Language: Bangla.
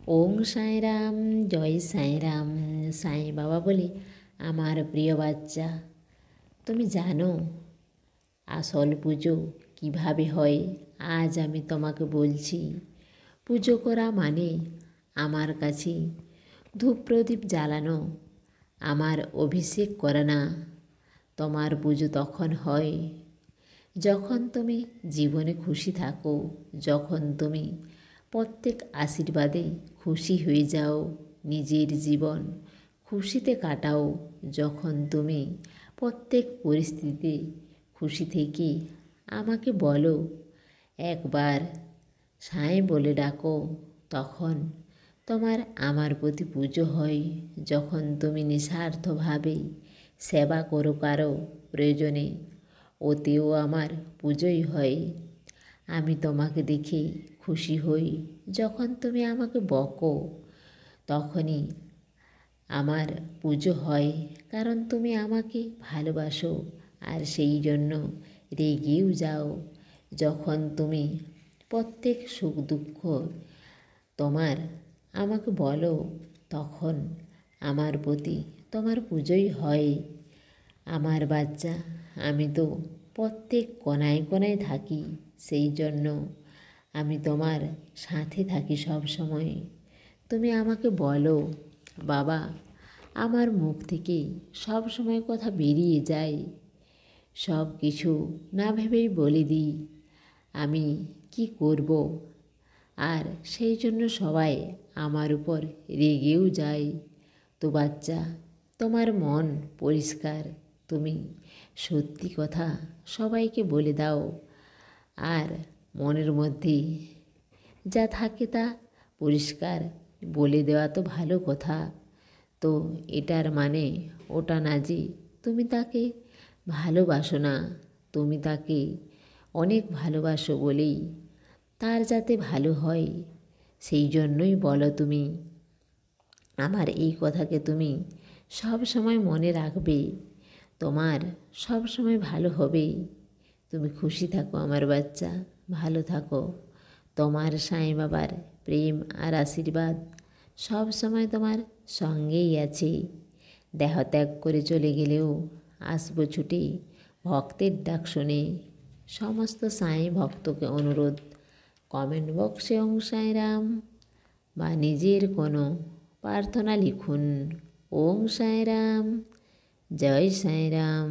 ওং সাঁই রাম, জয় সাঁই রাম। সাঁই বাবা বলে, আমার প্রিয় বাচ্চা, তুমি জানো আসল পুজো কিভাবে হয়? আজ আমি তোমাকে বলছি। পুজো করা মানে আমার কাছে ধূপ প্রদীপ জ্বালানো, আমার অভিষেক করা না। তোমার পুজো তখন হয় যখন তুমি জীবনে খুশি থাকো, যখন তুমি প্রত্যেক আশীর্বাদে খুশি হয়ে যাও, নিজের জীবন খুশিতে কাটাও, যখন তুমি প্রত্যেক পরিস্থিতিতে খুশি থেকে আমাকে বলো, একবার সাঁই বলে ডাকো, তখন তোমার আমার প্রতি পুজো হয়। যখন তুমি নিঃস্বার্থভাবে সেবা করো কারো প্রয়োজনে, ওতেও আমার পুজোই হয়। আমি তোমাকে দেখে খুশি হই। যখন তুমি আমাকে বকো, তখনই আমার পুজো হয়, কারণ তুমি আমাকে ভালোবাসো আর সেই জন্য রেগেও যাও। যখন তুমি প্রত্যেক সুখ দুঃখ তোমার আমাকে বলো, তখন আমার প্রতি তোমার পুজোই হয়। আমার বাচ্চা, আমি তো প্রত্যেক কোনায় কোনায় থাকি, সেই জন্য আমি তোমার সাথে থাকি সব সময়। তুমি আমাকে বলো বাবা, আমার মুখ থেকে সব সময় কথা বেরিয়ে যায়, সব কিছু না ভেবেই বলে দিই আমি কি করব, আর সেই জন্য সবাই আমার উপর রেগেও যায়। তো বাচ্চা, তোমার মন পরিষ্কার, তুমি সত্যি কথা সবাইকে বলে দাও, আর মনের মধ্যে যা থাকে তা পরিষ্কার বলে দেওয়া তো ভালো কথা। তো এটার মানে ওটা না যে তুমি তাকে ভালোবাসো না, তুমি তাকে অনেক ভালোবাসো বলেই তার যাতে ভালো হয় সেই জন্যই বলো তুমি। আমার এই কথাকে তুমি সব সময় মনে রাখবে, তোমার সব সময় ভালো হবে। তুমি খুশি থাকো আমার বাচ্চা, ভালো থাকো। তোমার সাঁই বাবার প্রেম আর আশীর্বাদ সব সময় তোমার সঙ্গেই আছে। দেহ ত্যাগ করে চলে গেলেও আসবো ছুটে ভক্তের ডাক শুনে। সমস্ত সাঁই ভক্তকে অনুরোধ, কমেন্ট বক্সে ওং সাঁই রাম বা নিজের কোনো প্রার্থনা লিখুন। ওং সাঁই রাম, জয় সাঁই রাম।